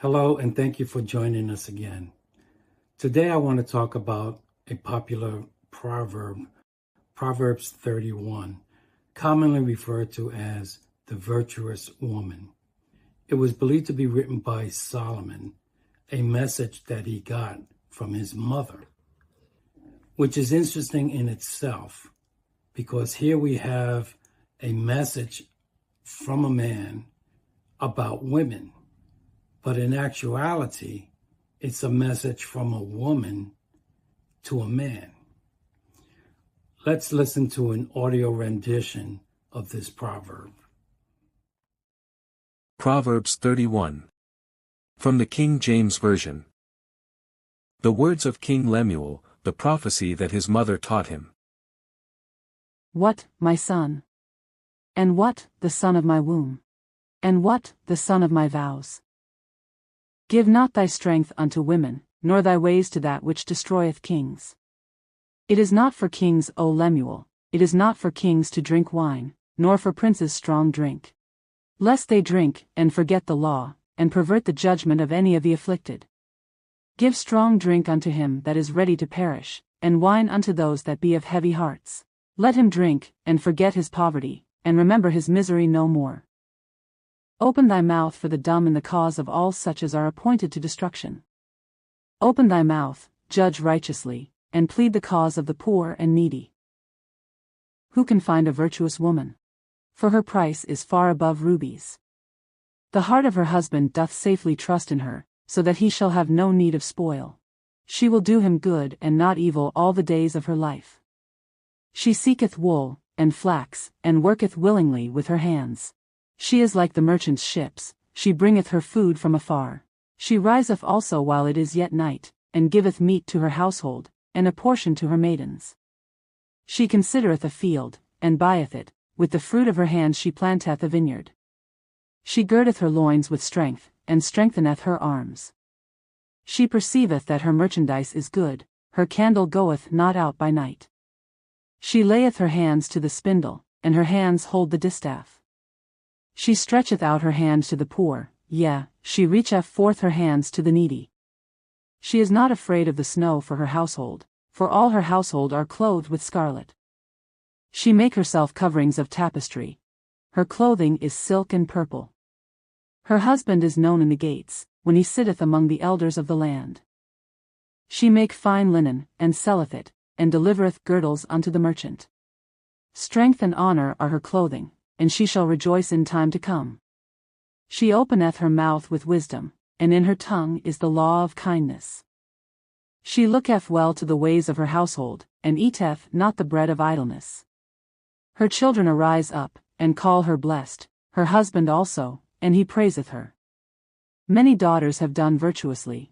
Hello, and thank you for joining us again. Today I want to talk about a popular proverb, Proverbs 31, commonly referred to as the Virtuous Woman. It was believed to be written by Solomon, a message that he got from his mother, which is interesting in itself because here we have a message from a man about women. But in actuality, it's a message from a woman to a man. Let's listen to an audio rendition of this proverb. Proverbs 31. From the King James Version. The words of King Lemuel, the prophecy that his mother taught him. What, my son? And what, the son of my womb? And what, the son of my vows? Give not thy strength unto women, nor thy ways to that which destroyeth kings. It is not for kings, O Lemuel, it is not for kings to drink wine, nor for princes strong drink. Lest they drink, and forget the law, and pervert the judgment of any of the afflicted. Give strong drink unto him that is ready to perish, and wine unto those that be of heavy hearts. Let him drink, and forget his poverty, and remember his misery no more. Open thy mouth for the dumb in the cause of all such as are appointed to destruction. Open thy mouth, judge righteously, and plead the cause of the poor and needy. Who can find a virtuous woman? For her price is far above rubies. The heart of her husband doth safely trust in her, so that he shall have no need of spoil. She will do him good and not evil all the days of her life. She seeketh wool, and flax, and worketh willingly with her hands. She is like the merchant's ships, she bringeth her food from afar. She riseth also while it is yet night, and giveth meat to her household, and a portion to her maidens. She considereth a field, and buyeth it, with the fruit of her hands she planteth a vineyard. She girdeth her loins with strength, and strengtheneth her arms. She perceiveth that her merchandise is good, her candle goeth not out by night. She layeth her hands to the spindle, and her hands hold the distaff. She stretcheth out her hand to the poor, yea, she reacheth forth her hands to the needy. She is not afraid of the snow for her household, for all her household are clothed with scarlet. She make herself coverings of tapestry. Her clothing is silk and purple. Her husband is known in the gates, when he sitteth among the elders of the land. She make fine linen, and selleth it, and delivereth girdles unto the merchant. Strength and honor are her clothing, and she shall rejoice in time to come. She openeth her mouth with wisdom, and in her tongue is the law of kindness. She looketh well to the ways of her household, and eateth not the bread of idleness. Her children arise up, and call her blessed, her husband also, and he praiseth her. Many daughters have done virtuously,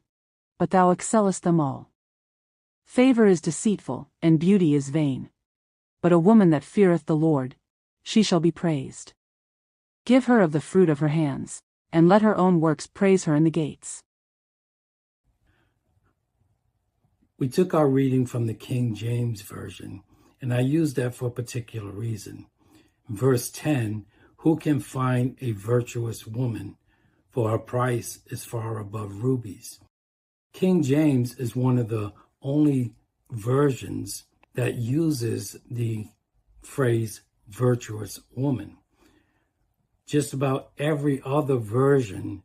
but thou excellest them all. Favor is deceitful, and beauty is vain. But a woman that feareth the Lord, she shall be praised. Give her of the fruit of her hands, and let her own works praise her in the gates. We took our reading from the King James Version, and I used that for a particular reason. Verse 10, who can find a virtuous woman? For her price is far above rubies. King James is one of the only versions that uses the phrase virtuous woman. Just about every other version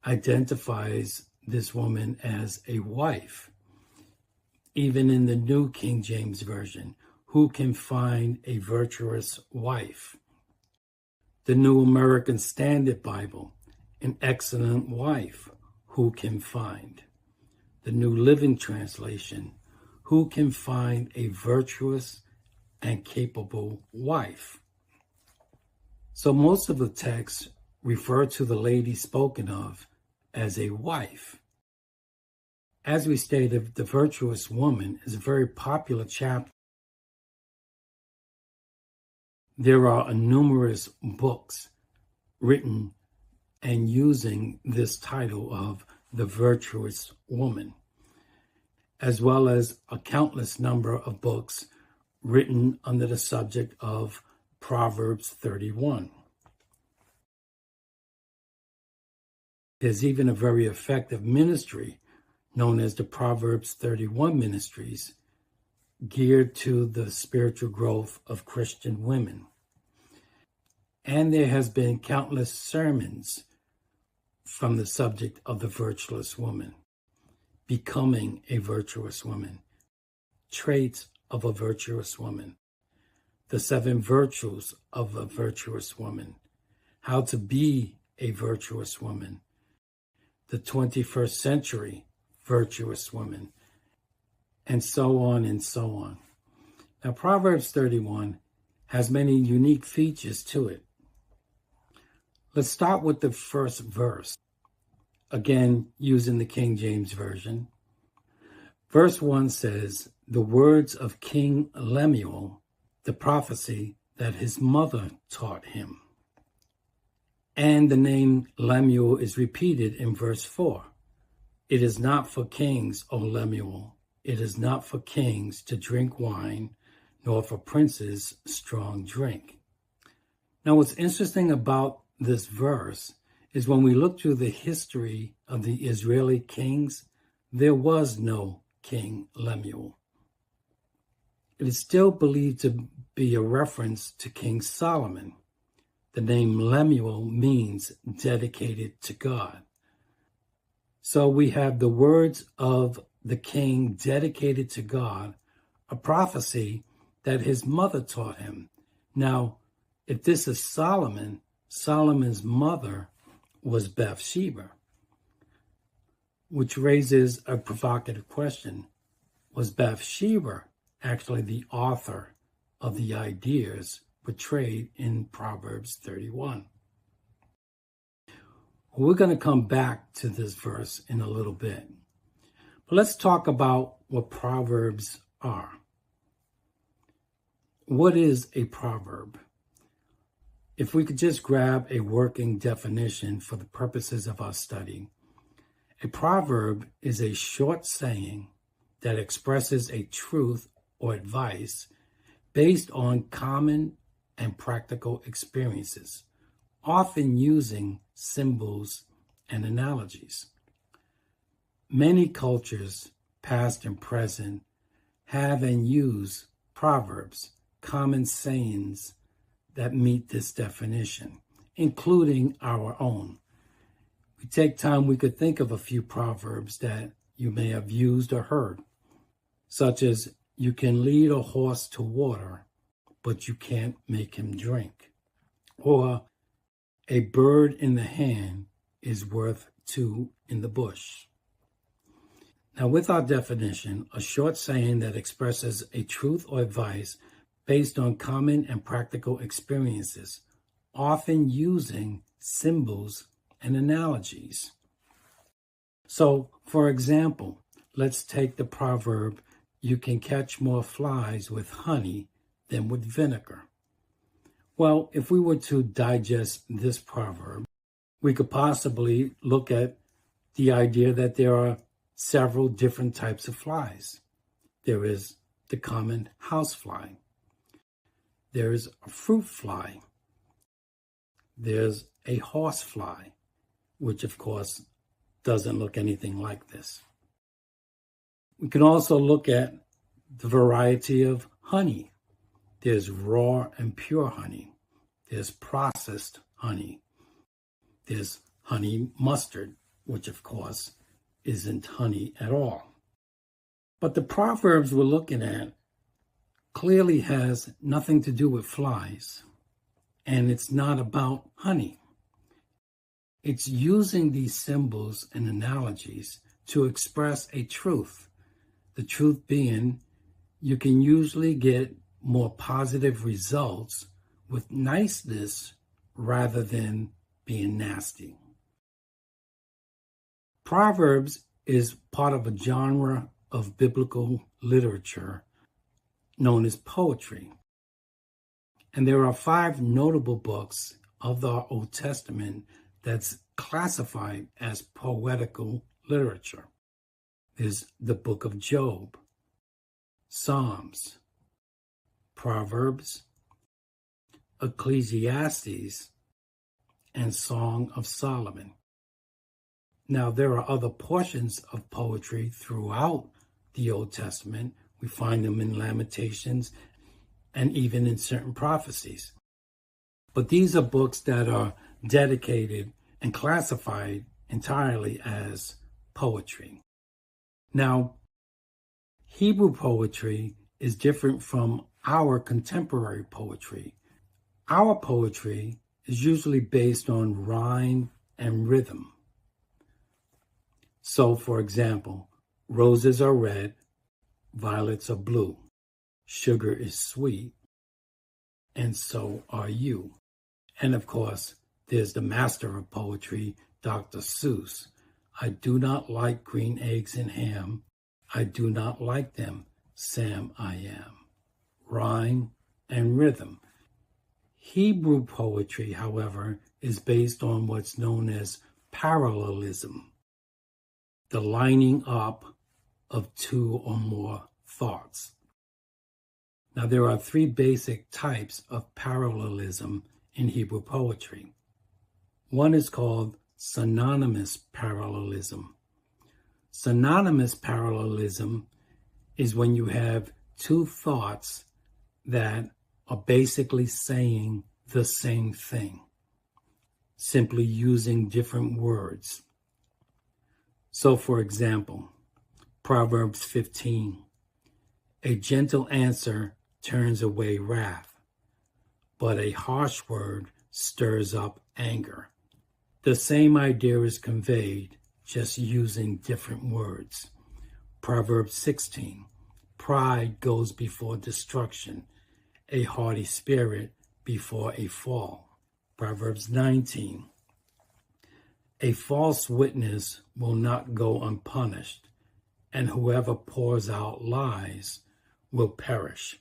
identifies this woman as a wife. Even in the New King James Version, who can find a virtuous wife? The New American Standard Bible, an excellent wife, who can find? The New Living Translation, who can find a virtuous and capable wife? So most of the texts refer to the lady spoken of as a wife. As we stated, the Virtuous Woman is a very popular chapter. There are numerous books written and using this title of the Virtuous Woman, as well as a countless number of books written under the subject of Proverbs 31. There's even a very effective ministry known as the Proverbs 31 Ministries, geared to the spiritual growth of Christian women. And there has been countless sermons from the subject of the virtuous woman, becoming a virtuous woman, traits of a virtuous woman, the 7 virtues of a virtuous woman, how to be a virtuous woman, the 21st century virtuous woman, and so on and so on. Now, Proverbs 31 has many unique features to it. Let's start with the first verse, again using the King James Version. Verse 1 says, "The words of King Lemuel, the prophecy that his mother taught him." And the name Lemuel is repeated in verse 4. "It is not for kings, O Lemuel, it is not for kings to drink wine, nor for princes strong drink." Now, what's interesting about this verse is when we look through the history of the Israeli kings, there was no King Lemuel. It is still believed to be a reference to King Solomon. The name Lemuel means dedicated to God. So we have the words of the king dedicated to God, a prophecy that his mother taught him. Now, if this is Solomon, Solomon's mother was Bathsheba, which raises a provocative question. Was Bathsheba actually the author of the ideas portrayed in Proverbs 31? We're going to come back to this verse in a little bit. But let's talk about what proverbs are. What is a proverb? If we could just grab a working definition for the purposes of our study, a proverb is a short saying that expresses a truth or advice based on common and practical experiences, often using symbols and analogies. Many cultures, past and present, have and use proverbs, common sayings that meet this definition, including our own. If we take time, we could think of a few proverbs that you may have used or heard, such as, "You can lead a horse to water, but you can't make him drink," or "A bird in the hand is worth 2 in the bush." Now, with our definition, a short saying that expresses a truth or advice based on common and practical experiences, often using symbols and analogies. So, for example, let's take the proverb, "You can catch more flies with honey than with vinegar." Well, if we were to digest this proverb, we could possibly look at the idea that there are several different types of flies. There is the common housefly. There's a fruit fly. There's a horsefly, which of course doesn't look anything like this. We can also look at the variety of honey. There's raw and pure honey. There's processed honey. There's honey mustard, which of course isn't honey at all. But the proverbs we're looking at clearly has nothing to do with flies, and it's not about honey. It's using these symbols and analogies to express a truth. The truth being, you can usually get more positive results with niceness rather than being nasty. Proverbs is part of a genre of biblical literature known as poetry. And there are 5 notable books of the Old Testament that's classified as poetical literature. There's the book of Job, Psalms, Proverbs, Ecclesiastes, and Song of Solomon. Now, there are other portions of poetry throughout the Old Testament. We find them in Lamentations and even in certain prophecies. But these are books that are dedicated and classified entirely as poetry. Now, Hebrew poetry is different from our contemporary poetry. Our poetry is usually based on rhyme and rhythm. So, for example, roses are red, violets are blue, sugar is sweet, and so are you. And of course, there's the master of poetry, Dr. Seuss. I do not like green eggs and ham. I do not like them, Sam I am. Rhyme and rhythm. Hebrew poetry, however, is based on what's known as parallelism, the lining up of two or more thoughts. Now, there are three basic types of parallelism in Hebrew poetry. One is called synonymous parallelism. Synonymous parallelism is when you have two thoughts that are basically saying the same thing, simply using different words. So, for example, Proverbs 15, a gentle answer turns away wrath, but a harsh word stirs up anger. The same idea is conveyed, just using different words. Proverbs 16, pride goes before destruction, a haughty spirit before a fall. Proverbs 19, a false witness will not go unpunished, and whoever pours out lies will perish.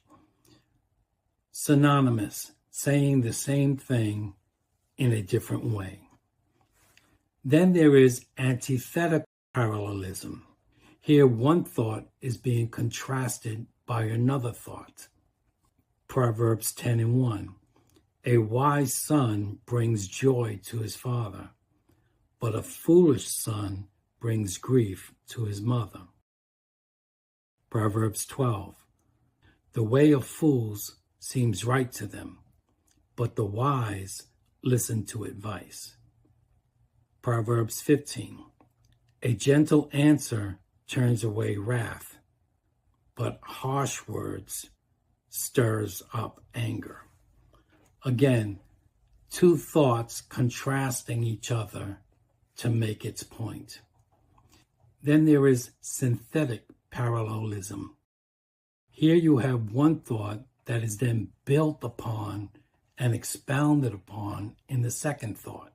Synonymous, saying the same thing in a different way. Then there is antithetical parallelism. Here, one thought is being contrasted by another thought. Proverbs 10:1, a wise son brings joy to his father, but a foolish son brings grief to his mother. Proverbs 12, the way of fools seems right to them, but the wise listen to advice. Proverbs 15, a gentle answer turns away wrath, but harsh words stirs up anger. Again, two thoughts contrasting each other to make its point. Then there is synthetic parallelism. Here you have one thought that is then built upon and expounded upon in the second thought.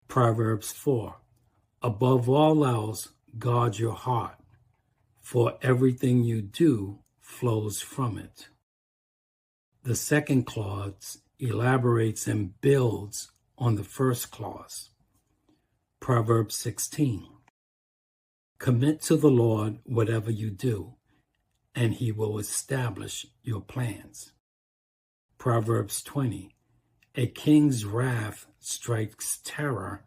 Proverbs 4, above all else, guard your heart, for everything you do flows from it. The second clause elaborates and builds on the first clause. Proverbs 16, commit to the Lord whatever you do, and he will establish your plans. Proverbs 20, a king's wrath strikes terror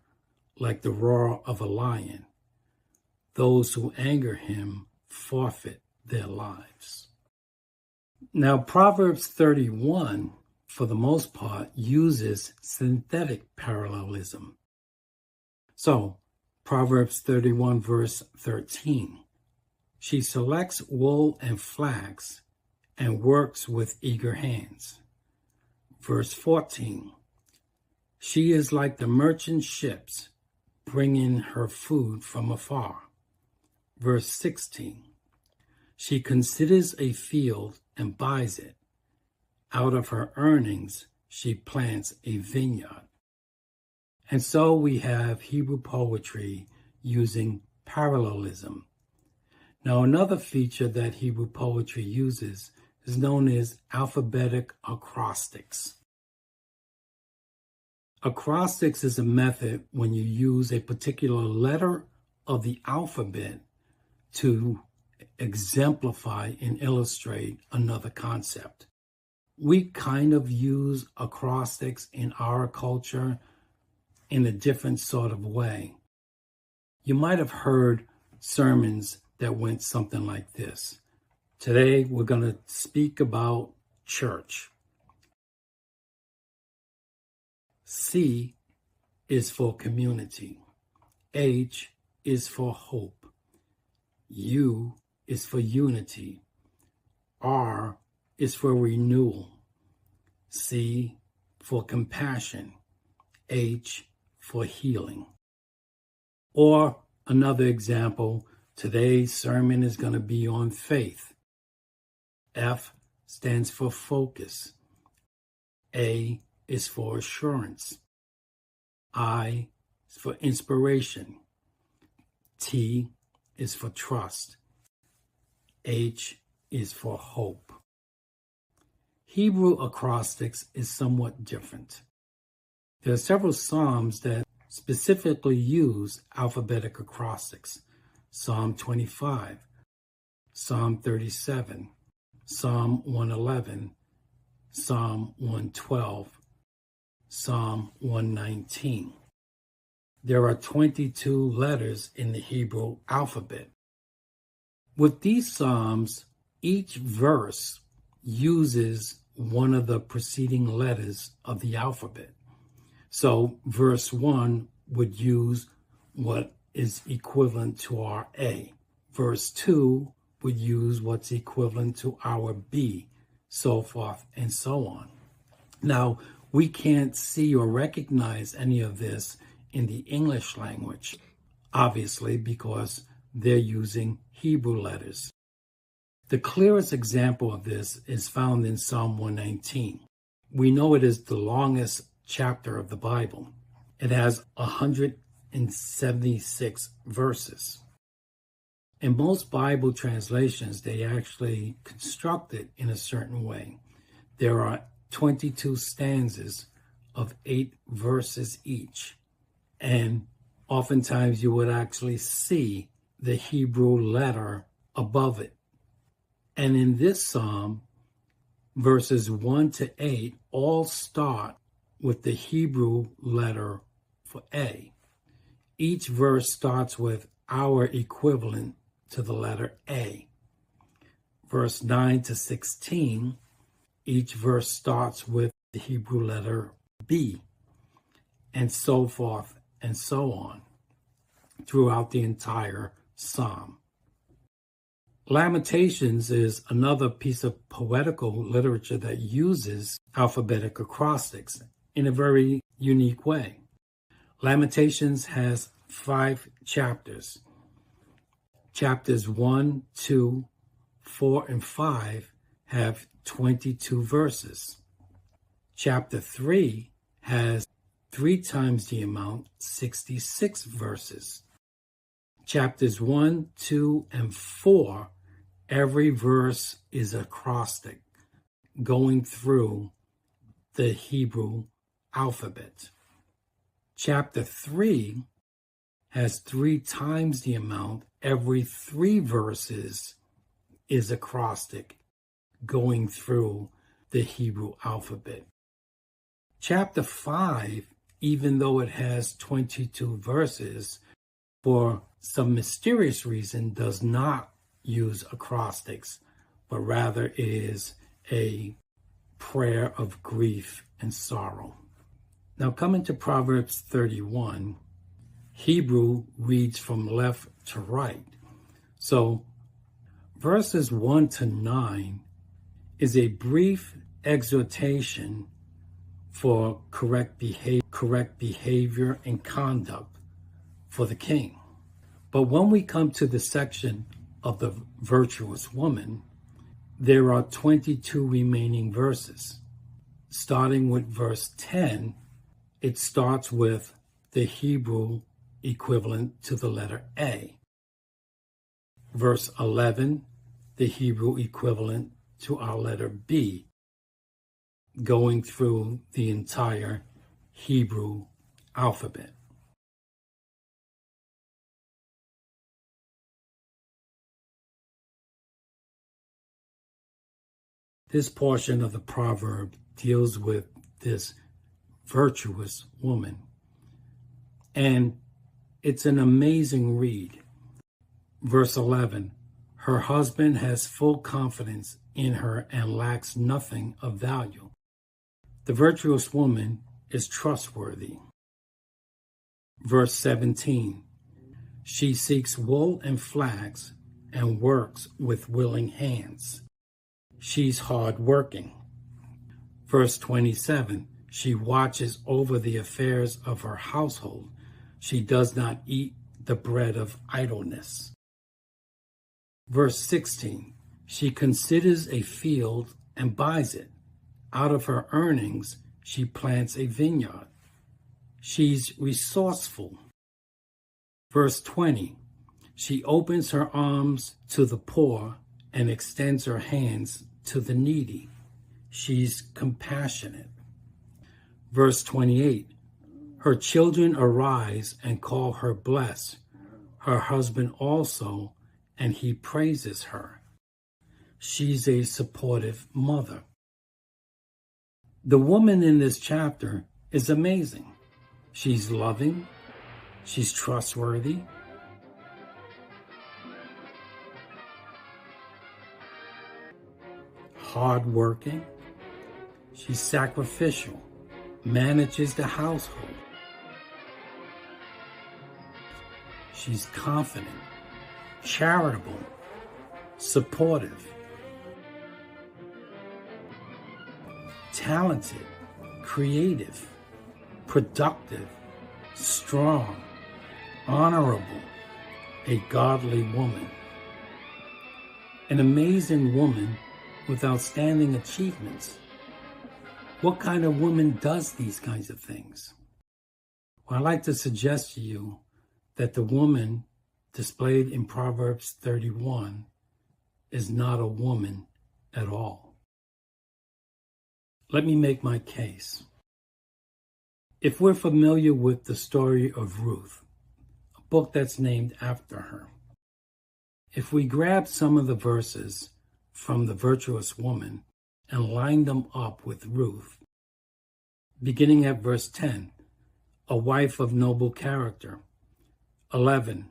like the roar of a lion. Those who anger him forfeit their lives. Now, Proverbs 31, for the most part, uses synthetic parallelism. So, Proverbs 31, verse 13, she selects wool and flax and works with eager hands. Verse 14, she is like the merchant ships, bringing her food from afar. Verse 16, she considers a field and buys it. Out of her earnings, she plants a vineyard. And so we have Hebrew poetry using parallelism. Now, another feature that Hebrew poetry uses is known as alphabetic acrostics. Acrostics is a method when you use a particular letter of the alphabet to exemplify and illustrate another concept. We kind of use acrostics in our culture in a different sort of way. You might have heard sermons that went something like this. Today, we're going to speak about church. C is for community. H is for hope. U is for unity. R is for renewal. C for compassion. H for healing. Or another example, today's sermon is going to be on faith. F stands for focus. A is for assurance. I is for inspiration. T is for trust. H is for hope. Hebrew acrostics is somewhat different. There are several psalms that specifically use alphabetic acrostics. Psalm 25, Psalm 37, Psalm 111, Psalm 112, Psalm 119. There are 22 letters in the Hebrew alphabet. With these psalms, each verse uses one of the preceding letters of the alphabet. So verse 1 would use what is equivalent to our A. Verse 2 would use what's equivalent to our B, so forth and so on. Now, we can't see or recognize any of this in the English language, obviously, because they're using Hebrew letters. The clearest example of this is found in Psalm 119. We know it is the longest chapter of the Bible. It has 176 verses. In most Bible translations, they actually construct it in a certain way. There are 22 stanzas of 8 verses each. And oftentimes you would actually see the Hebrew letter above it. And in this psalm, verses 1 to 8 all start with the Hebrew letter for A. Each verse starts with our equivalent to the letter A. Verse 9 to 16, each verse starts with the Hebrew letter B, and so forth and so on throughout the entire psalm. Lamentations is another piece of poetical literature that uses alphabetic acrostics in a very unique way. Lamentations has 5 chapters. Chapters 1, 2, 4, and 5 have 22 verses. Chapter 3 has 3 times the amount, 66 verses. Chapters 1, 2, and 4, every verse is acrostic, going through the Hebrew alphabet. Chapter 3 has 3 times the amount. Every 3 verses is acrostic, going through the Hebrew alphabet. Chapter 5, even though it has 22 verses, for some mysterious reason does not use acrostics, but rather is a prayer of grief and sorrow. Now, coming to Proverbs 31, Hebrew reads from left to right. So verses 1 to 9 is a brief exhortation for correct behavior and conduct for the king. But when we come to the section of the virtuous woman, there are 22 remaining verses. Starting with verse 10, it starts with the Hebrew equivalent to the letter A. Verse 11, the Hebrew equivalent to our letter B, going through the entire Hebrew alphabet. This portion of the proverb deals with this virtuous woman. And It's an amazing read. Verse 11, her husband has full confidence in her and lacks nothing of value. The virtuous woman is trustworthy. Verse 17, she seeks wool and flax and works with willing hands. She's hardworking. Verse 27, she watches over the affairs of her household. She does not eat the bread of idleness. Verse 16, she considers a field and buys it. Out of her earnings, she plants a vineyard. She's resourceful. Verse 20, she opens her arms to the poor and extends her hands to the needy. She's compassionate. Verse 28, her children arise and call her blessed. Her husband also, and he praises her. She's a supportive mother. The woman in this chapter is amazing. She's loving. She's trustworthy. Hardworking. She's sacrificial. Manages the household. She's confident, charitable, supportive, talented, creative, productive, strong, honorable, a godly woman. An amazing woman with outstanding achievements. What kind of woman does these kinds of things? Well, I'd like to suggest to you that the woman displayed in Proverbs 31 is not a woman at all. Let me make my case. If we're familiar with the story of Ruth, a book that's named after her, if we grab some of the verses from the Virtuous Woman and line them up with Ruth, beginning at verse 10, a wife of noble character. 11,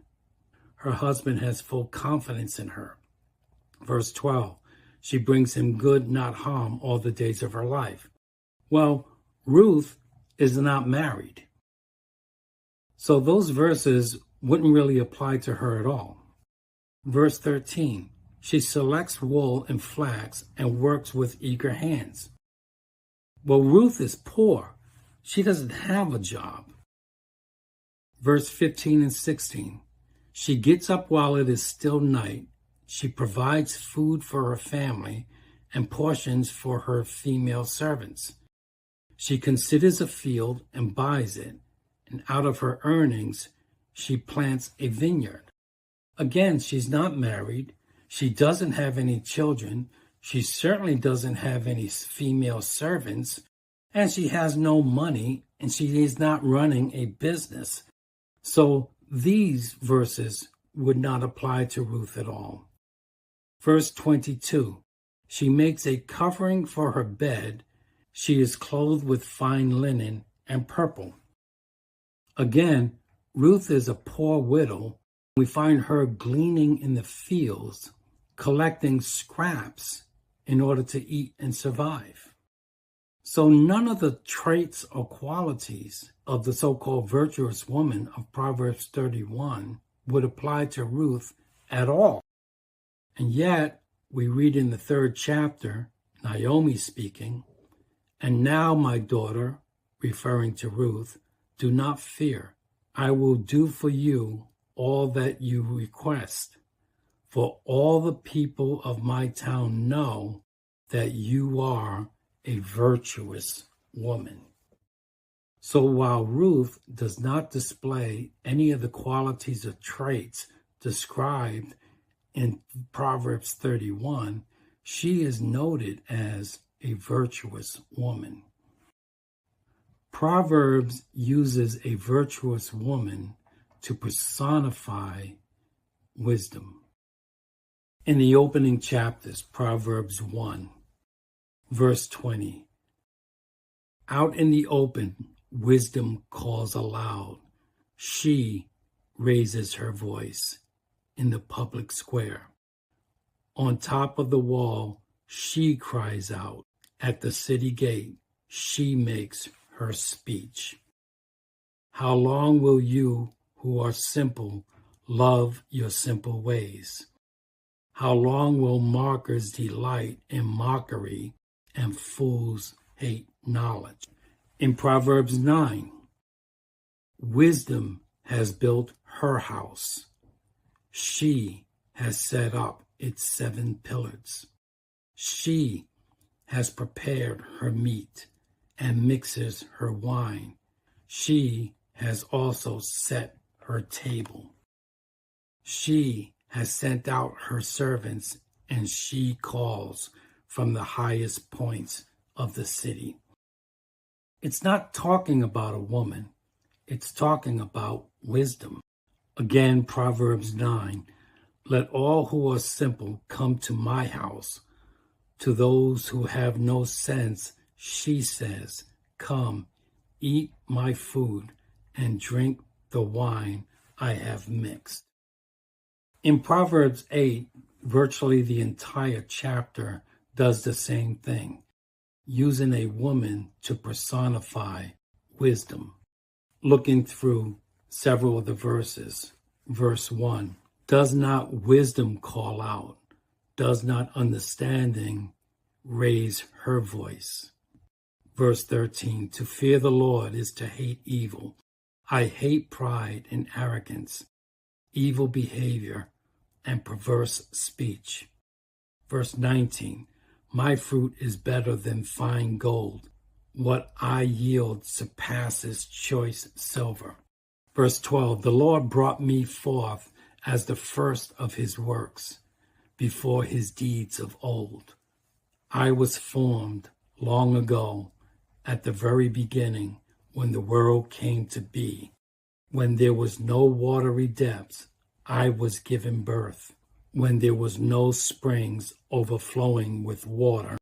her husband has full confidence in her. Verse 12, she brings him good, not harm, all the days of her life. Well, Ruth is not married. So those verses wouldn't really apply to her at all. Verse 13, she selects wool and flax and works with eager hands. Well, Ruth is poor. She doesn't have a job. Verse 15 and 16, she gets up while it is still night. She provides food for her family and portions for her female servants. She considers a field and buys it, and out of her earnings, she plants a vineyard. Again, she's not married. She doesn't have any children. She certainly doesn't have any female servants, and she has no money, and she is not running a business. So these verses would not apply to Ruth at all. Verse 22, she makes a covering for her bed. She is clothed with fine linen and purple. Again, Ruth is a poor widow. We find her gleaning in the fields, collecting scraps in order to eat and survive. So none of the traits or qualities of the so-called virtuous woman of Proverbs 31 would apply to Ruth at all. And yet, we read in the 3rd chapter, Naomi speaking, "And now, my daughter," referring to Ruth, "do not fear. I will do for you all that you request. For all the people of my town know that you are a virtuous woman." So while Ruth does not display any of the qualities or traits described in Proverbs 31, she is noted as a virtuous woman. Proverbs uses a virtuous woman to personify wisdom. In the opening chapters, Proverbs 1, verse 20, out in the open, wisdom calls aloud. She raises her voice in the public square. On top of the wall, she cries out. At the city gate, she makes her speech. How long will you who are simple love your simple ways? How long will mockers delight in mockery and fools hate knowledge? In Proverbs 9, wisdom has built her house. She has set up its 7 pillars. She has prepared her meat and mixes her wine. She has also set her table. She has sent out her servants, and she calls from the highest points of the city. It's not talking about a woman. It's talking about wisdom. Again, Proverbs 9, let all who are simple come to my house. To those who have no sense, she says, come, eat my food and drink the wine I have mixed. In Proverbs 8, virtually the entire chapter does the same thing, using a woman to personify wisdom. Looking through several of the verses, verse 1, does not wisdom call out? Does not understanding raise her voice? Verse 13, to fear the Lord is to hate evil. I hate pride and arrogance, evil behavior, and perverse speech. Verse 19, my fruit is better than fine gold. What I yield surpasses choice silver. Verse 12, the Lord brought me forth as the first of his works, before his deeds of old. I was formed long ago, at the very beginning, when the world came to be. When there was no watery depths, I was given birth. When there was no springs overflowing with water,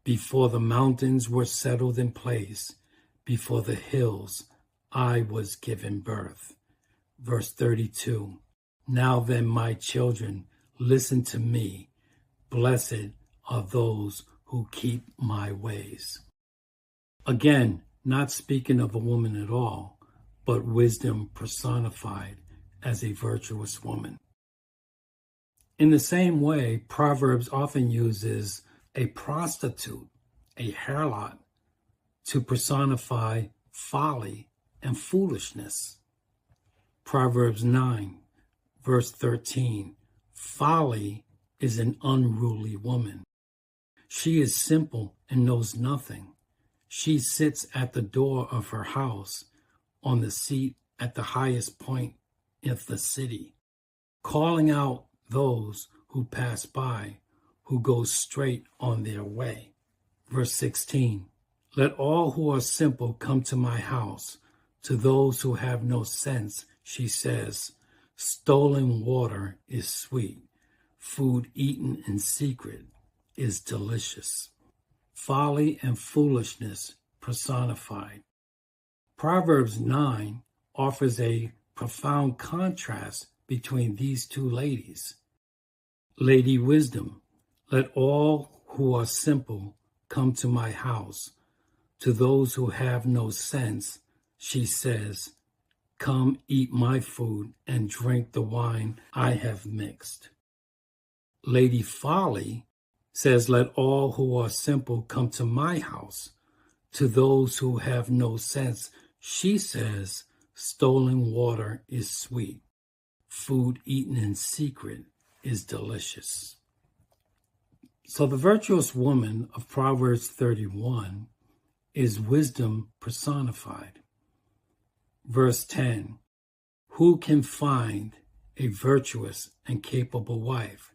before the mountains were settled in place, before the hills, I was given birth. Verse 32, now then, my children, listen to me. Blessed are those who keep my ways. Again, not speaking of a woman at all, but wisdom personified as a virtuous woman. In the same way, Proverbs often uses a prostitute, a harlot, to personify folly and foolishness. Proverbs 9, verse 13, folly is an unruly woman. She is simple and knows nothing. She sits at the door of her house, on the seat at the highest point of the city, calling out those who pass by, who go straight on their way. Verse 16, let all who are simple come to my house. To those who have no sense, she says, stolen water is sweet. Food eaten in secret is delicious. Folly and foolishness personified. Proverbs 9 offers a profound contrast between these two ladies. Lady Wisdom, let all who are simple come to my house. To those who have no sense, she says, come eat my food and drink the wine I have mixed. Lady Folly says, let all who are simple come to my house. To those who have no sense, she says, stolen water is sweet. Food eaten in secret is delicious. So the virtuous woman of Proverbs 31 is wisdom personified. Verse 10, who can find a virtuous and capable wife?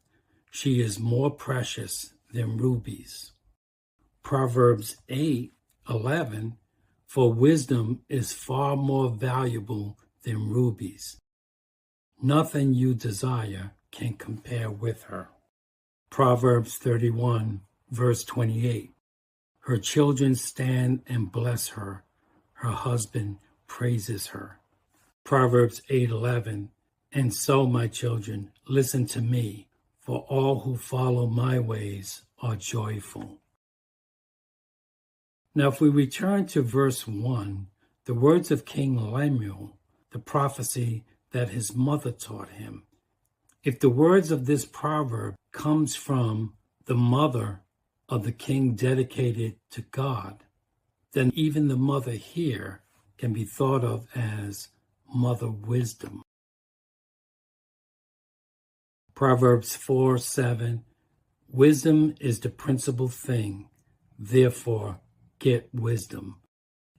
She is more precious than rubies. Proverbs 8:11, for wisdom is far more valuable than rubies. Nothing you desire can compare with her. Proverbs 31, verse 28, her children stand and bless her. Her husband praises her. Proverbs 8:11. And so, my children, listen to me, for all who follow my ways are joyful. Now, if we return to verse 1, the words of King Lemuel, the prophecy that his mother taught him. If the words of this proverb comes from the mother of the king dedicated to God, then even the mother here can be thought of as Mother Wisdom. Proverbs 4:7, wisdom is the principal thing, therefore get wisdom,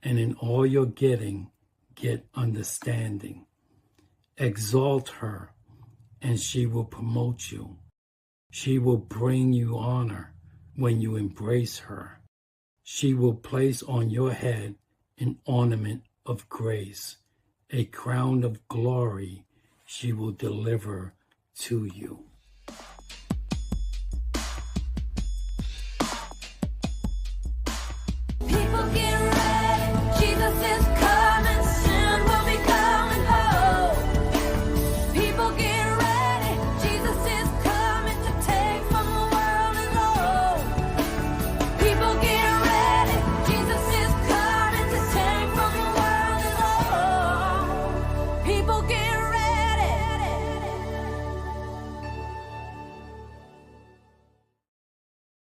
and in all your getting, get understanding. Exalt her, and she will promote you. She will bring you honor when you embrace her. She will place on your head an ornament of grace, a crown of glory she will deliver to you. People get ready, Jesus is coming soon, we'll be coming home. People get ready, Jesus is coming to take from the world and low. People get ready, Jesus is coming to take from the world and low. People get